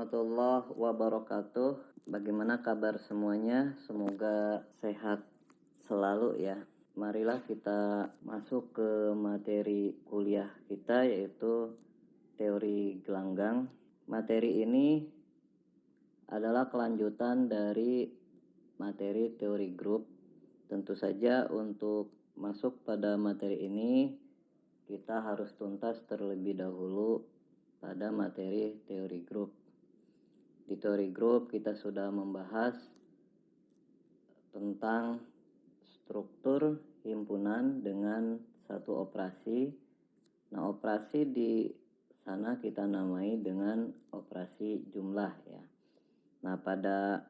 warahmatullahi wabarakatuh. Bagaimana kabar semuanya? Semoga sehat selalu ya. Marilah kita masuk ke materi kuliah kita, yaitu teori gelanggang. Materi ini adalah kelanjutan dari materi teori grup. Tentu saja untuk masuk pada materi ini kita harus tuntas terlebih dahulu pada materi teori grup. Di teori grup kita sudah membahas tentang struktur himpunan dengan satu operasi. Nah, operasi di sana kita namai dengan operasi jumlah ya. Nah, pada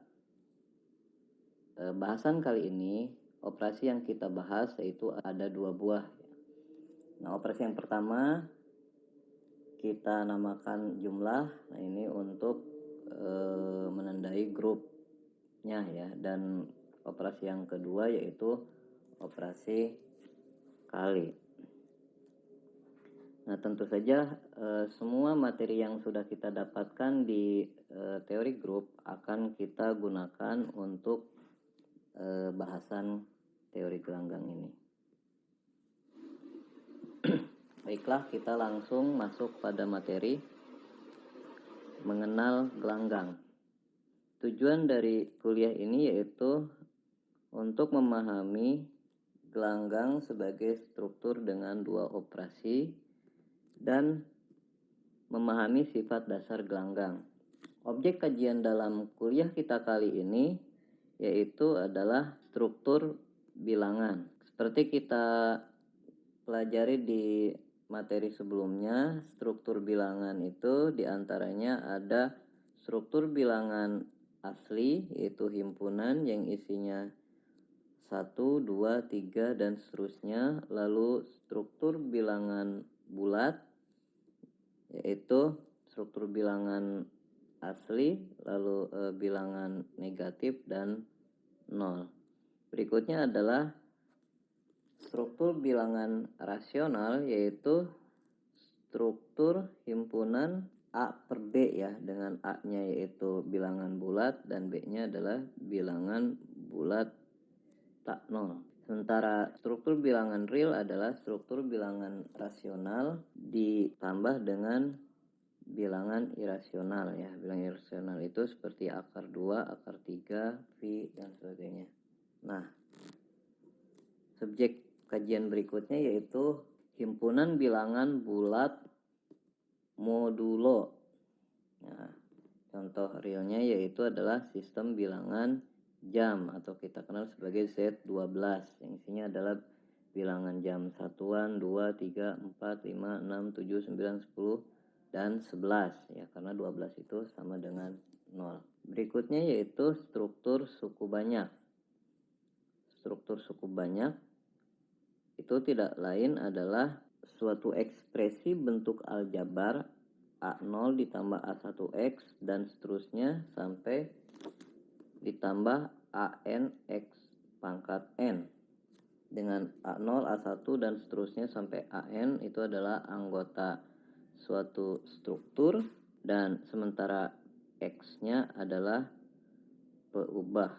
bahasan kali ini operasi yang kita bahas yaitu ada dua buah. Nah, operasi yang pertama kita namakan jumlah. Nah, ini untuk menandai grupnya ya. Dan operasi yang kedua yaitu operasi kali. Nah, tentu saja semua materi yang sudah kita dapatkan di teori grup akan kita gunakan untuk bahasan teori gelanggang ini. Baiklah, kita langsung masuk pada materi mengenal gelanggang. Tujuan dari kuliah ini yaitu untuk memahami gelanggang sebagai struktur dengan dua operasi dan memahami sifat dasar gelanggang. Objek kajian dalam kuliah kita kali ini yaitu adalah struktur bilangan. Seperti kita pelajari di materi sebelumnya, struktur bilangan itu diantaranya ada struktur bilangan asli yaitu himpunan yang isinya 1, 2, 3 dan seterusnya. Lalu struktur bilangan bulat yaitu struktur bilangan asli, lalu bilangan negatif dan 0. Berikutnya adalah struktur bilangan rasional yaitu struktur himpunan A per B ya, dengan A-nya yaitu bilangan bulat dan B-nya adalah bilangan bulat tak 0. Sementara struktur bilangan real adalah struktur bilangan rasional ditambah dengan bilangan irasional ya. Bilangan irasional itu seperti akar 2, akar 3, pi dan sebagainya. Nah, subjek kajian berikutnya yaitu himpunan bilangan bulat modulo. Nah, contoh realnya yaitu adalah sistem bilangan jam atau kita kenal sebagai Z12 yang isinya adalah bilangan jam satuan, 2, 3, 4, 5, 6, 7, 9, 10 dan 11 ya, karena 12 itu sama dengan 0. Berikutnya yaitu struktur suku banyak. Struktur suku banyak itu tidak lain adalah suatu ekspresi bentuk aljabar A0 ditambah A1X dan seterusnya sampai ditambah AN X pangkat N. Dengan A0, A1 dan seterusnya sampai AN itu adalah anggota suatu struktur dan sementara X-nya adalah peubah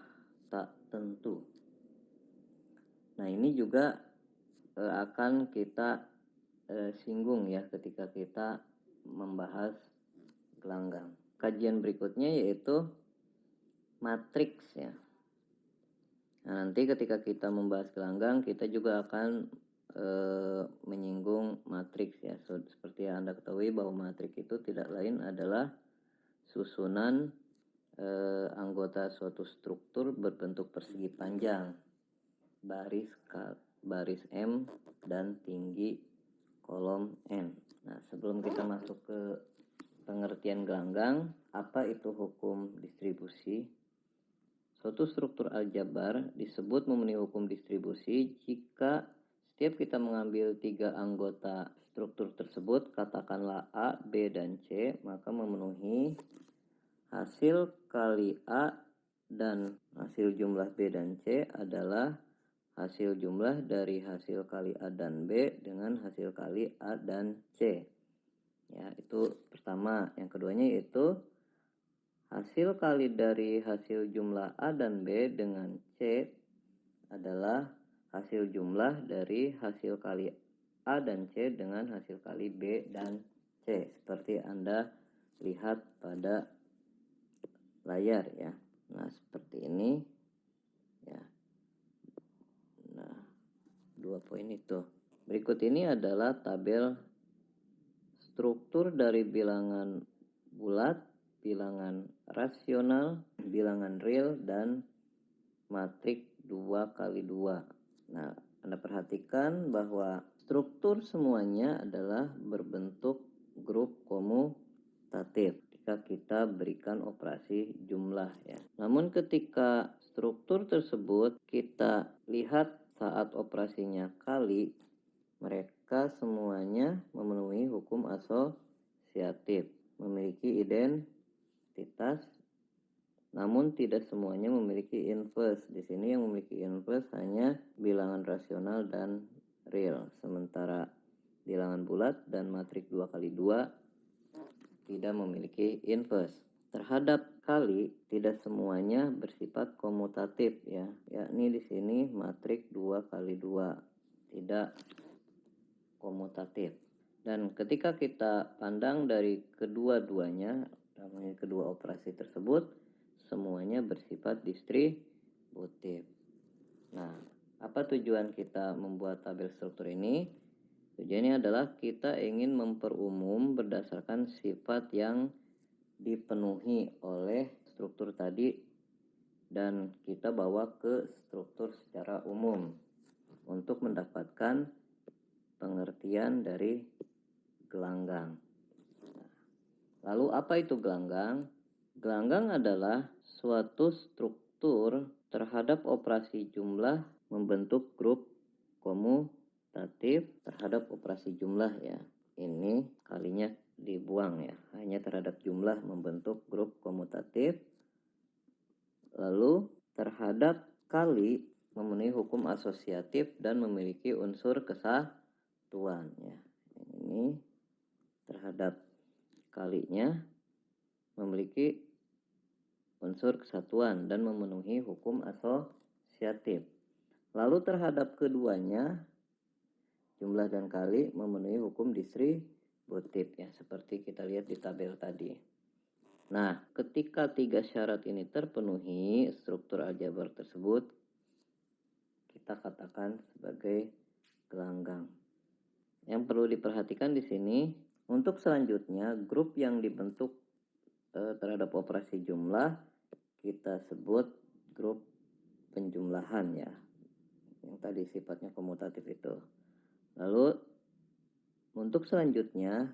tak tentu. Nah, ini juga akan kita singgung ya ketika kita membahas gelanggang. Kajian berikutnya yaitu matriks ya. Nah, nanti ketika kita membahas gelanggang kita juga akan menyinggung matriks ya. Seperti yang Anda ketahui bahwa matriks itu tidak lain adalah susunan anggota suatu struktur berbentuk persegi panjang, baris M dan tinggi kolom N. Nah, sebelum kita masuk ke pengertian gelanggang, apa itu hukum distribusi? Suatu struktur aljabar disebut memenuhi hukum distribusi jika setiap kita mengambil 3 anggota struktur tersebut, katakanlah A, B, dan C, maka memenuhi hasil kali A dan hasil jumlah B dan C adalah hasil jumlah dari hasil kali A dan B dengan hasil kali A dan C. Ya, itu pertama. Yang keduanya yaitu Hasil kali dari hasil jumlah A dan B dengan C adalah hasil jumlah dari hasil kali A dan C dengan hasil kali B dan C. Seperti Anda lihat pada layar ya. Nah, seperti ini ya. Nah, 2 poin itu. Berikut ini adalah tabel struktur dari bilangan bulat, bilangan rasional, bilangan real, dan matrik 2 kali 2. Nah, Anda perhatikan bahwa struktur semuanya adalah berbentuk grup komutatif ketika kita berikan operasi jumlah ya. Namun ketika struktur tersebut kita lihat saat operasinya kali, mereka semuanya memenuhi hukum asosiatif, memiliki identitas, namun tidak semuanya memiliki inverse. Di sini yang memiliki inverse hanya bilangan rasional dan real, sementara bilangan bulat dan matrik 2 kali 2 tidak memiliki inverse. Terhadap kali tidak semuanya bersifat komutatif ya, yakni di sini matrik 2 kali 2 tidak komutatif. Dan ketika kita pandang dari kedua-duanya, kedua operasi tersebut, semuanya bersifat distributif. Nah, apa tujuan kita membuat tabel struktur ini? Tujuannya adalah kita ingin memperumum berdasarkan sifat yang dipenuhi oleh struktur tadi dan kita bawa ke struktur secara umum untuk mendapatkan pengertian dari gelanggang. Lalu apa itu gelanggang? Gelanggang adalah suatu struktur terhadap operasi jumlah membentuk grup komutatif terhadap operasi jumlah ya. Ini kalinya dibuang ya, hanya terhadap jumlah membentuk grup komutatif. Lalu terhadap kali memenuhi hukum asosiatif dan memiliki unsur kesatuan ya. Ini terhadap kalinya memiliki unsur kesatuan dan memenuhi hukum asosiatif. Lalu terhadap keduanya, jumlah dan kali memenuhi hukum distributif ya, seperti kita lihat di tabel tadi. Nah, ketika 3 syarat ini terpenuhi, struktur aljabar tersebut kita katakan sebagai gelanggang. Yang perlu diperhatikan di sini, untuk selanjutnya grup yang dibentuk terhadap operasi jumlah kita sebut grup penjumlahan ya, yang tadi sifatnya komutatif itu. Lalu untuk selanjutnya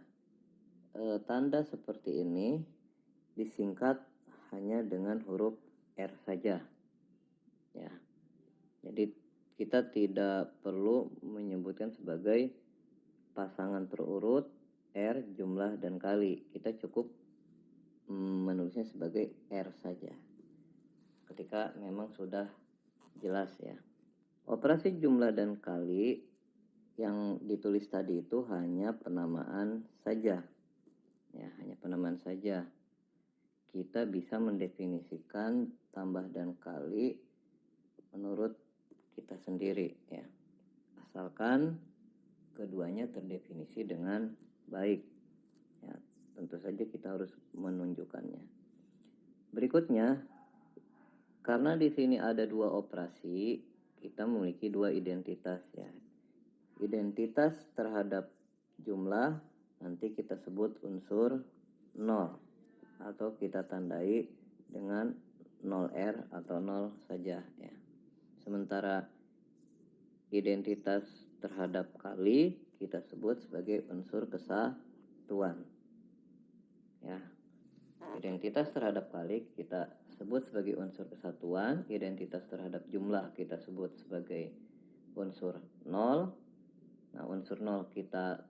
tanda seperti ini disingkat hanya dengan huruf R saja ya. Jadi kita tidak perlu menyebutkan sebagai pasangan terurut R, jumlah, dan kali. Kita cukup menulisnya sebagai R saja ketika memang sudah jelas ya. Operasi jumlah dan kali yang ditulis tadi itu hanya penamaan saja ya, hanya penamaan saja. Kita bisa mendefinisikan tambah dan kali menurut kita sendiri ya, asalkan keduanya terdefinisi dengan baik ya. Tentu saja kita harus menunjukkannya. Berikutnya, karena di sini ada 2 operasi, kita memiliki 2 identitas ya. Identitas terhadap jumlah nanti kita sebut unsur 0 atau kita tandai dengan 0R atau 0 saja ya. Sementara identitas terhadap kali kita sebut sebagai unsur kesatuan ya. Identitas terhadap kali kita sebut sebagai unsur kesatuan, identitas terhadap jumlah kita sebut sebagai unsur 0. Nah, unsur 0 kita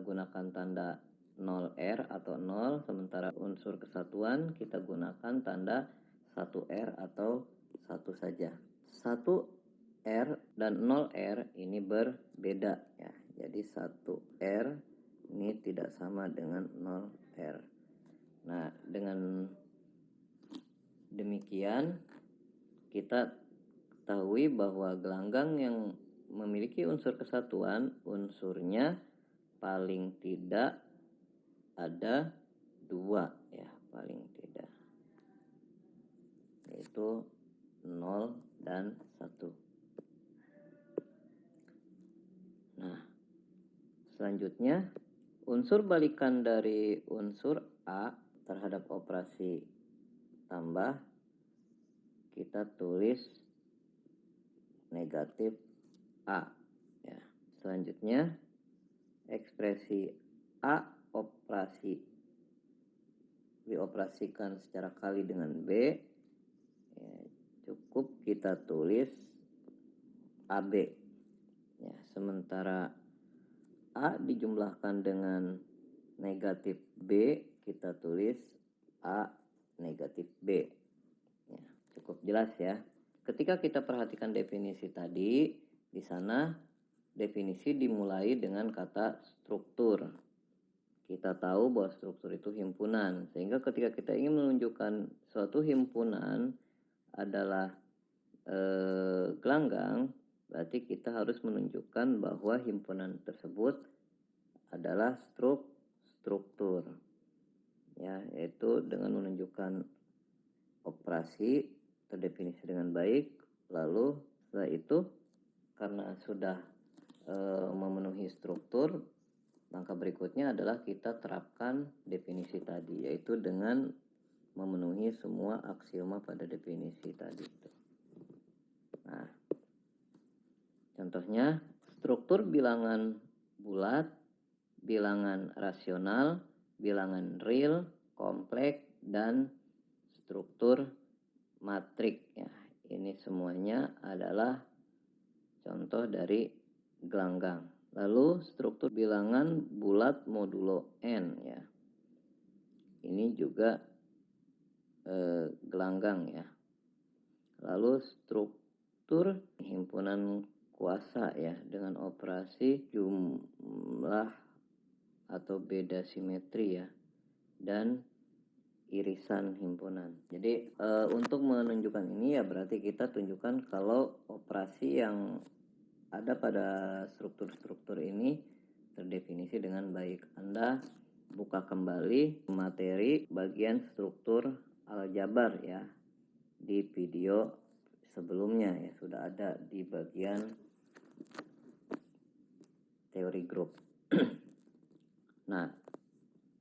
gunakan tanda 0R atau 0, sementara unsur kesatuan kita gunakan tanda 1R atau 1 saja. 1R dan 0R ini berbeda ya. Jadi 1R ini tidak sama dengan 0R. Nah, dengan demikian kita ketahui bahwa gelanggang yang memiliki unsur kesatuan, unsurnya paling tidak ada 2 ya, paling tidak, yaitu 0 dan 1. Nah, selanjutnya unsur balikan dari unsur A terhadap operasi tambah kita tulis negatif A ya. Selanjutnya ekspresi A operasi dioperasikan secara kali dengan B ya, cukup kita tulis AB ya. Sementara A dijumlahkan dengan negatif B kita tulis A negatif B ya, cukup jelas ya. Ketika kita perhatikan definisi tadi, di sana definisi dimulai dengan kata struktur. Kita tahu bahwa struktur itu himpunan, sehingga ketika kita ingin menunjukkan suatu himpunan adalah gelanggang, berarti kita harus menunjukkan bahwa himpunan tersebut adalah struktur. Ya, yaitu dengan menunjukkan operasi terdefinisi dengan baik, lalu setelah itu karena sudah memenuhi struktur, langkah berikutnya adalah kita terapkan definisi tadi, yaitu dengan memenuhi semua aksioma pada definisi tadi. Nah, contohnya struktur bilangan bulat, bilangan rasional, bilangan real, kompleks, dan struktur matrik ya. Ini semuanya adalah contoh dari gelanggang. Lalu struktur bilangan bulat modulo n ya. Ini juga gelanggang ya. Lalu struktur himpunan kuasa ya dengan operasi jumlah atau beda simetri ya, dan irisan himpunan. Jadi untuk menunjukkan ini ya berarti kita tunjukkan kalau operasi yang ada pada struktur-struktur ini terdefinisi dengan baik. Anda buka kembali materi bagian struktur aljabar ya di video sebelumnya ya, sudah ada di bagian teori grup. Nah,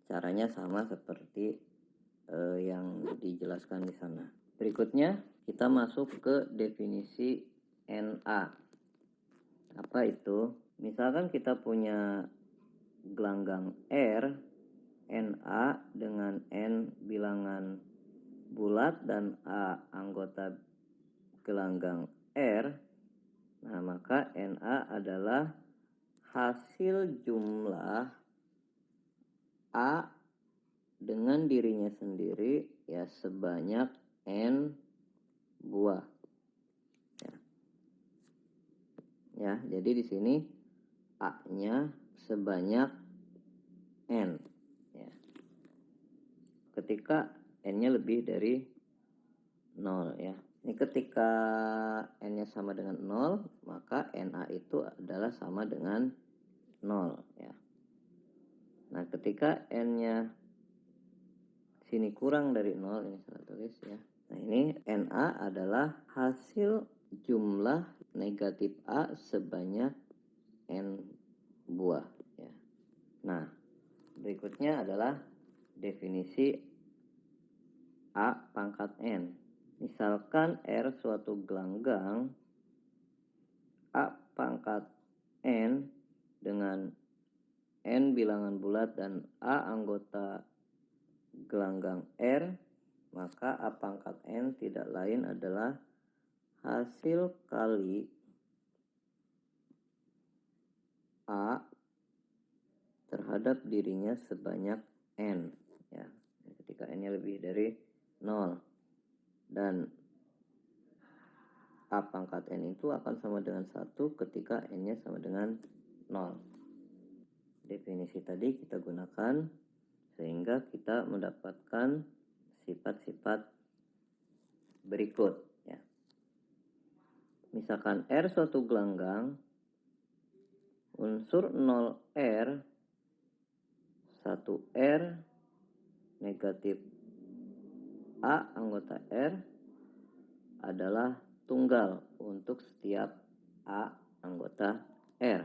caranya sama seperti yang dijelaskan di sana. Berikutnya kita masuk ke definisi NA. Apa itu? Misalkan kita punya gelanggang R, NA dengan N bilangan bulat dan A anggota gelanggang R. Nah, maka NA adalah hasil jumlah A dengan dirinya sendiri ya sebanyak N buah. Ya, jadi di sini A-nya sebanyak N ya. Ketika N-nya lebih dari 0 ya. Ini ketika N-nya sama dengan 0, maka NA itu adalah sama dengan 0 ya. Nah, ketika N-nya sini kurang dari 0, ini saya tulis ya. Nah, ini NA adalah hasil jumlah negatif A sebanyak N buah ya. Nah, berikutnya adalah definisi A pangkat N. Misalkan R suatu gelanggang, A pangkat N dengan N bilangan bulat dan A anggota gelanggang R, maka A pangkat N tidak lain adalah hasil kali A terhadap dirinya sebanyak N ya, ketika N-nya lebih dari 0, dan A pangkat N itu akan sama dengan 1 ketika N-nya sama dengan 0. Definisi tadi kita gunakan sehingga kita mendapatkan sifat-sifat berikut ya. Misalkan R suatu gelanggang, unsur 0R, 1R, negatif A anggota R adalah tunggal untuk setiap A anggota R.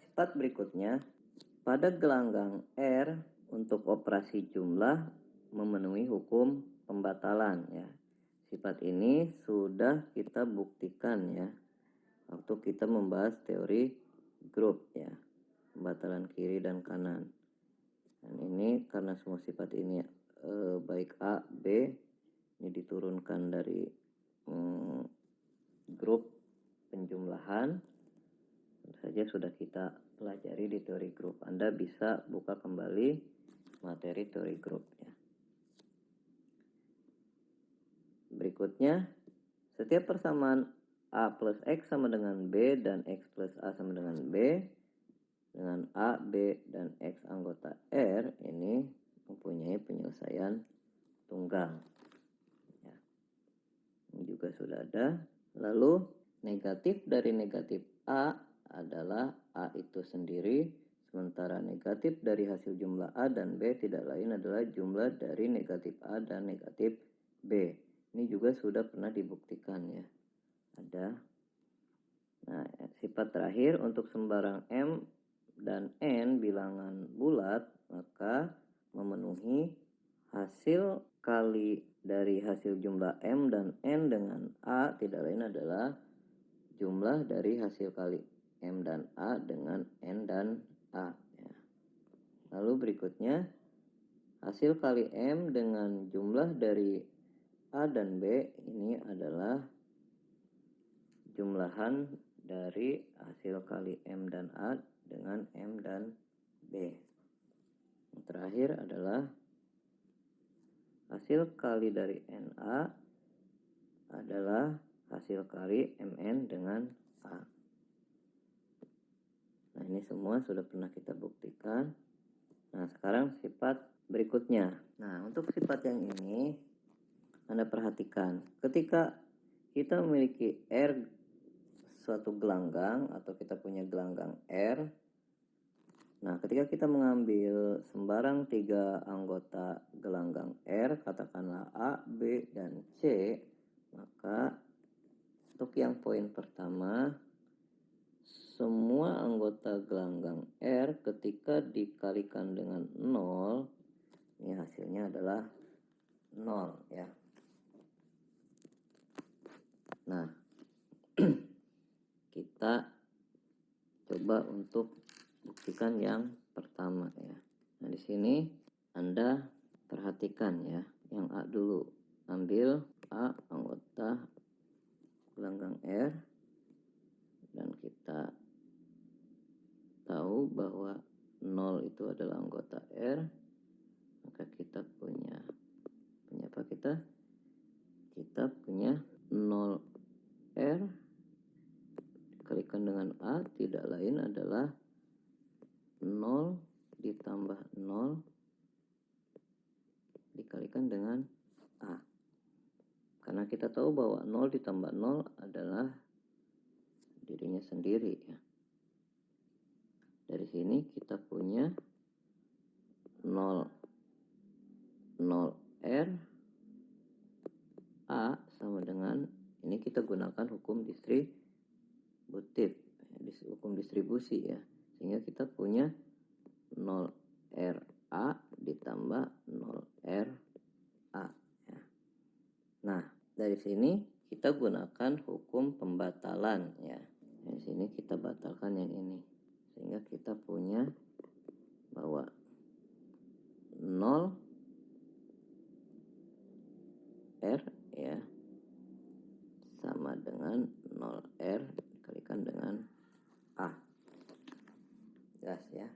Sifat berikutnya, pada gelanggang R untuk operasi jumlah memenuhi hukum pembatalan ya. Sifat ini sudah kita buktikan ya waktu kita membahas teori grup ya, pembatalan kiri dan kanan. Dan ini karena semua sifat ini baik A, B ini diturunkan dari grup penjumlahan, tentu saja sudah kita pelajari di teori grup. Anda bisa buka kembali materi teori grup ya. Berikutnya, setiap persamaan A plus X sama dengan B dan X plus A sama dengan B, dengan A, B, dan X anggota R ini mempunyai penyelesaian tunggal ya. Ini juga sudah ada. Lalu negatif dari negatif A adalah A itu sendiri, sementara negatif dari hasil jumlah A dan B tidak lain adalah jumlah dari negatif A dan negatif B. Ini juga sudah pernah dibuktikan ya. Ada. Nah, sifat terakhir untuk sembarang M dan N bilangan bulat, maka memenuhi hasil kali dari hasil jumlah M dan N dengan A tidak lain adalah jumlah dari hasil kali M dan A dengan N dan A ya. Lalu berikutnya, hasil kali M dengan jumlah dari A dan B ini adalah jumlahan dari hasil kali M dan A dengan M dan B. Yang terakhir adalah hasil kali dari NA adalah hasil kali MN dengan A. Nah, ini semua sudah pernah kita buktikan. Nah, sekarang sifat berikutnya. Nah, untuk sifat yang ini Anda perhatikan. Ketika kita memiliki R suatu gelanggang atau kita punya gelanggang R. Nah, ketika kita mengambil sembarang 3 anggota gelanggang R, katakanlah A, B, dan C, maka untuk yang poin pertama, semua anggota gelanggang R ketika dikalikan dengan 0, ini hasilnya adalah 0 ya. Nah, kita coba untuk buktikan yang pertama ya. Nah, di sini Anda perhatikan ya, yang A dulu. Ambil A anggota gelanggang R dan kita tahu bahwa 0 itu adalah anggota R, maka kita punya apa kita? Kita punya 0R dikalikan dengan A tidak lain adalah 0 ditambah 0 dikalikan dengan A. Karena kita tahu bahwa 0 ditambah 0 adalah dirinya sendiri ya. Dari sini kita punya 0R A sama dengan, ini kita gunakan hukum distributif, hukum distribusi ya. Sehingga kita punya 0RA ditambah 0RA ya. Nah, dari sini kita gunakan hukum pembatalan ya. Di sini kita batalkan yang ini. Sehingga kita punya bahwa 0R ya sama dengan 0R dikalikan dengan A. Jelas ya.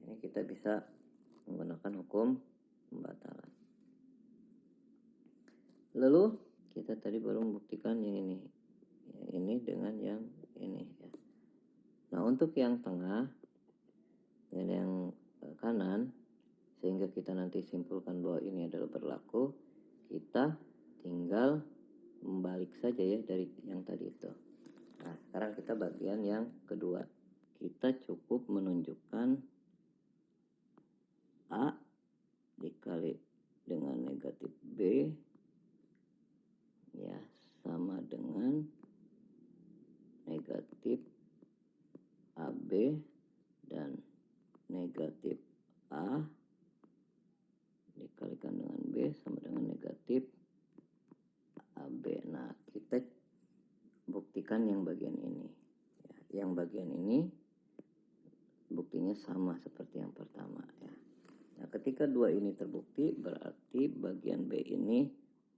Ini kita bisa menggunakan hukum pembatalan. Lalu kita tadi baru membuktikan yang ini. Yang ini dengan yang ini ya. Nah, untuk yang tengah dan yang kanan, sehingga kita nanti simpulkan bahwa ini adalah berlaku, kita tinggal membalik saja ya dari yang tadi itu. Nah, sekarang kita bagian yang kedua. Kita cukup menunjukkan A dikali dengan negatif B ya sama dengan negatif AB dan negatif A dikalikan dengan B sama dengan negatif AB. Nah, kita buktikan yang bagian ini ya. Yang bagian ini buktinya sama seperti yang pertama ya. Nah, ketika dua ini terbukti berarti bagian B ini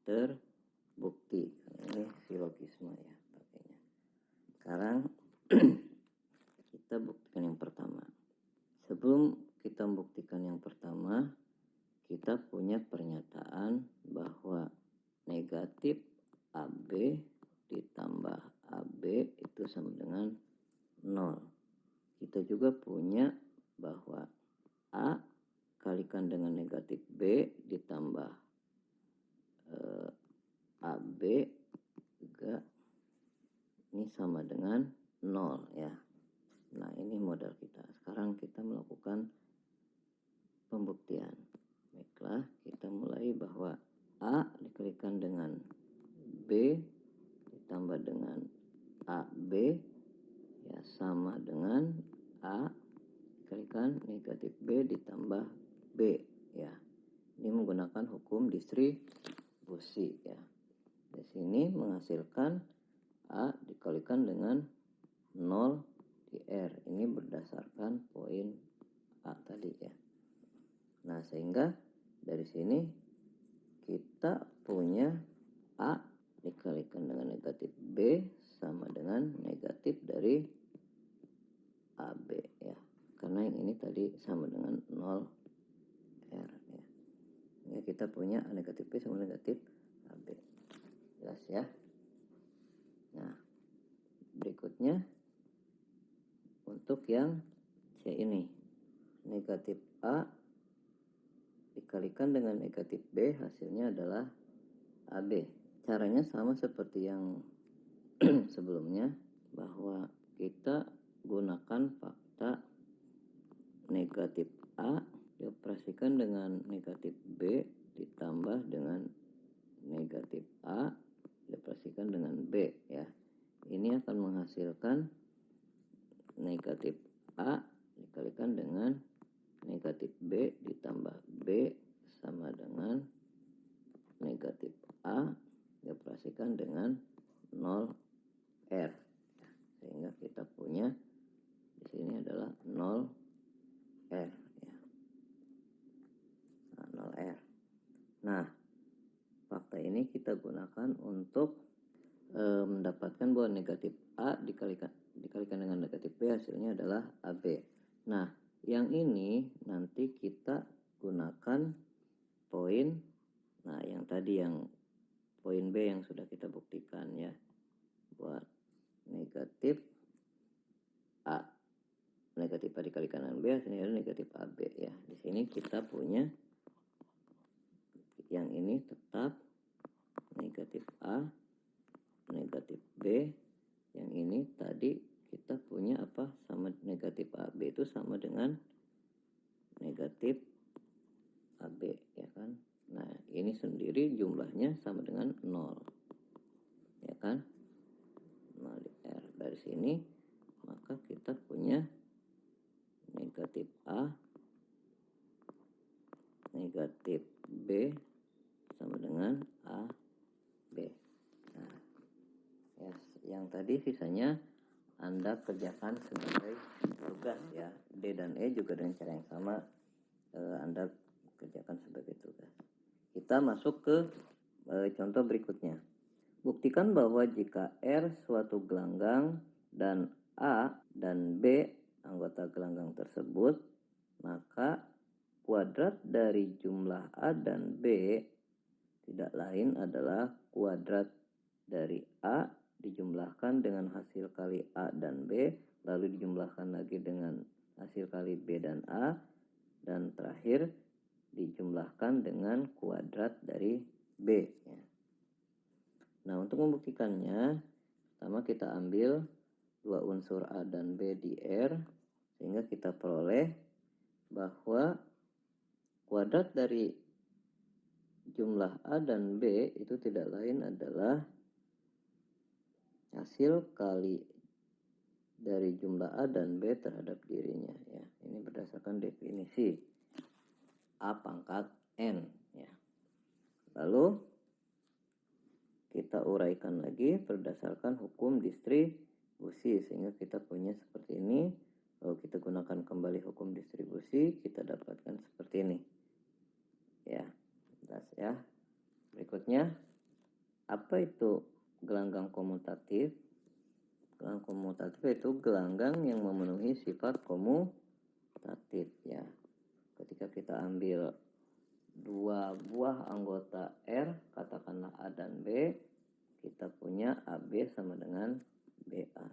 terbukti. Ini silogisme ya pakainya. Sekarang kita buktikan yang pertama. Sebelum kita membuktikan yang pertama, kita punya pernyataan bahwa negatif AB ditambah AB itu sama dengan 0. Kita juga punya bahwa A kalikan dengan negatif B ditambah AB juga ini sama dengan 0 ya. Nah, ini modal kita. Sekarang kita melakukan pembuktian. Baiklah, kita mulai bahwa A dikalikan dengan B ditambah dengan AB ya sama dengan A dikalikan negatif B ditambah B ya. Ini menggunakan hukum distribusi ya. Di sini menghasilkan A dikalikan dengan 0 di R. Ini berdasarkan poin A tadi ya. Nah, sehingga dari sini kita punya A dikalikan dengan negatif B sama dengan negatif dari AB ya. Karena yang ini tadi sama dengan 0 R ya. Sehingga kita punya A negatif B sama negatif AB. Jelas ya. Nah, berikutnya untuk yang C ini. Negatif A dikalikan dengan negatif B hasilnya adalah AB. Caranya sama seperti yang sebelumnya, bahwa kita gunakan fakta negatif A dioperasikan dengan negatif B ditambah dengan negatif A dioperasikan dengan B ya. Ini akan menghasilkan negatif A dikalikan dengan negatif B ditambah B sama dengan negatif A dioperasikan dengan 0 R. Sehingga kita punya di sini adalah 0 R ya. Nah, 0 R. Nah, fakta ini kita gunakan untuk mendapatkan bahwa negatif A dikalikan dengan negatif B hasilnya adalah AB. Nah, yang ini nanti kita gunakan poin, nah yang tadi yang poin B yang sudah kita buktikan ya, buat negatif A dikalikan dengan B hasilnya adalah negatif AB ya. Di sini kita punya yang ini tetap negatif A negatif B, yang ini tadi kita punya apa, sama negatif AB itu sama dengan negatif AB ya kan. Nah, ini sendiri jumlahnya sama dengan 0 ya kan, 0 di R. Dari sini maka kita punya negatif A negatif B sama dengan AB. Nah, ya, yang tadi sisanya Anda kerjakan sebagai tugas ya. D dan E juga dengan cara yang sama Anda kerjakan sebagai tugas. Kita masuk ke contoh berikutnya. Buktikan bahwa jika R suatu gelanggang dan A dan B anggota gelanggang tersebut, maka kuadrat dari jumlah A dan B tidak lain adalah kuadrat dari A dijumlahkan dengan hasil kali A dan B, lalu dijumlahkan lagi dengan hasil kali B dan A, dan terakhir dijumlahkan dengan kuadrat dari B ya. Nah, untuk membuktikannya, pertama kita ambil dua unsur A dan B di R, sehingga kita peroleh bahwa kuadrat dari jumlah A dan B itu tidak lain adalah hasil kali dari jumlah A dan B terhadap dirinya ya. Ini berdasarkan definisi A pangkat N ya. Lalu kita uraikan lagi berdasarkan hukum distribusi, sehingga kita punya seperti ini. Lalu kita gunakan kembali hukum distribusi, kita dapatkan seperti ini ya. Jelas ya. Berikutnya, apa itu gelanggang komutatif? Gelanggang komutatif itu gelanggang yang memenuhi sifat komutatif ya. Ketika kita ambil dua buah anggota R, katakanlah A dan B, kita punya AB sama dengan BA.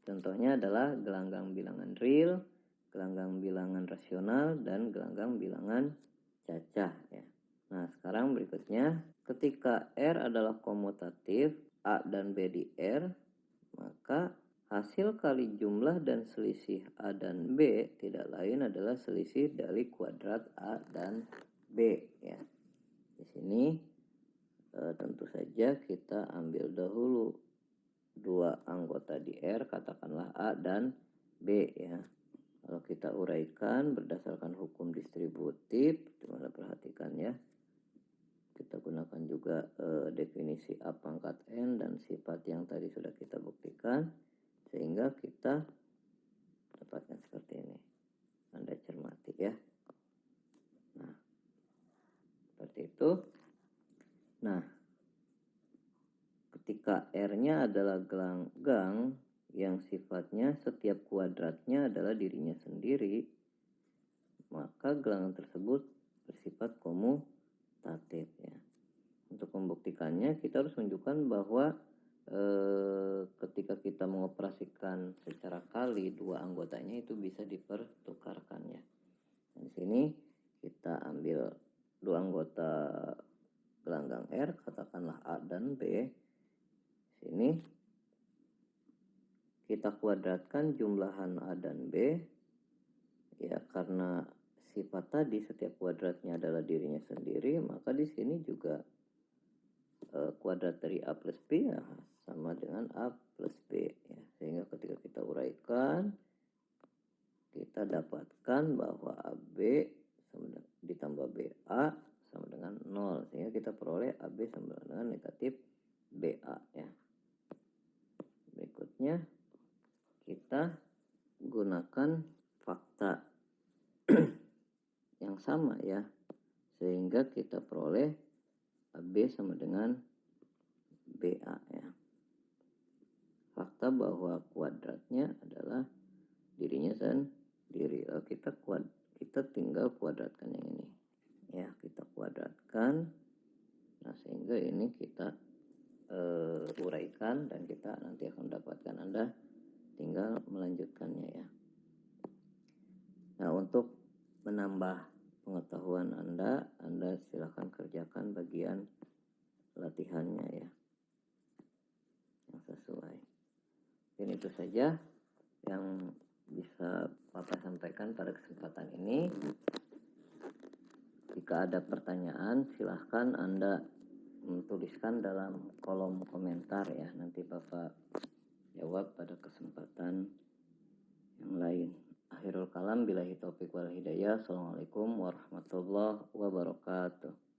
Contohnya adalah gelanggang bilangan real, gelanggang bilangan rasional, dan gelanggang bilangan cacah ya. Nah, sekarang berikutnya, ketika R adalah komutatif, A dan B di R, maka hasil kali jumlah dan selisih A dan B tidak lain adalah selisih dari kuadrat A dan B ya. Di sini tentu saja kita ambil dahulu dua anggota di R, katakanlah A dan B ya. Kalau kita uraikan berdasarkan hukum distributif, dimana perhatikan ya, kita gunakan juga definisi A pangkat N dan sifat yang tadi sudah kita buktikan, sehingga kita dapatkan seperti ini. Anda cermati ya. Nah, seperti itu. Nah, ketika R-nya adalah gelanggang yang sifatnya setiap kuadratnya adalah dirinya sendiri, maka gelanggang tersebut bersifat komutatif ya. Untuk membuktikannya, kita harus menunjukkan bahwa ketika kita mengoperasikan secara kali dua anggotanya itu bisa dipertukarkan ya. Di sini kita ambil dua anggota gelanggang R, katakanlah A dan B. Sini kita kuadratkan jumlahan A dan B ya, karena sifat tadi setiap kuadratnya adalah dirinya sendiri, maka di sini juga kuadrat dari A plus B ya, sama dengan A plus B ya. Sehingga ketika kita uraikan, kita dapatkan bahwa AB ditambah BA sama dengan 0, sehingga kita peroleh AB sama dengan negatif BA ya. Berikutnya kita gunakan fakta yang sama ya, sehingga kita peroleh AB sama dengan BA ya. Fakta bahwa kuadratnya adalah dirinya sendiri. Lalu kita tinggal kuadratkan yang ini ya, kita kuadratkan. Nah, sehingga ini kita uraikan dan kita nanti akan mendapatkan, Anda tinggal melanjutkannya ya. Nah, untuk menambah pengetahuan Anda silakan kerjakan bagian latihannya ya, yang sesuai. Mungkin itu saja yang bisa Bapak sampaikan pada kesempatan ini. Jika ada pertanyaan, silahkan Anda tuliskan dalam kolom komentar ya. Nanti Bapak jawab pada kesempatan yang lain. Akhirul kalam, billahi taufiq wal hidayah. Assalamualaikum warahmatullahi wabarakatuh.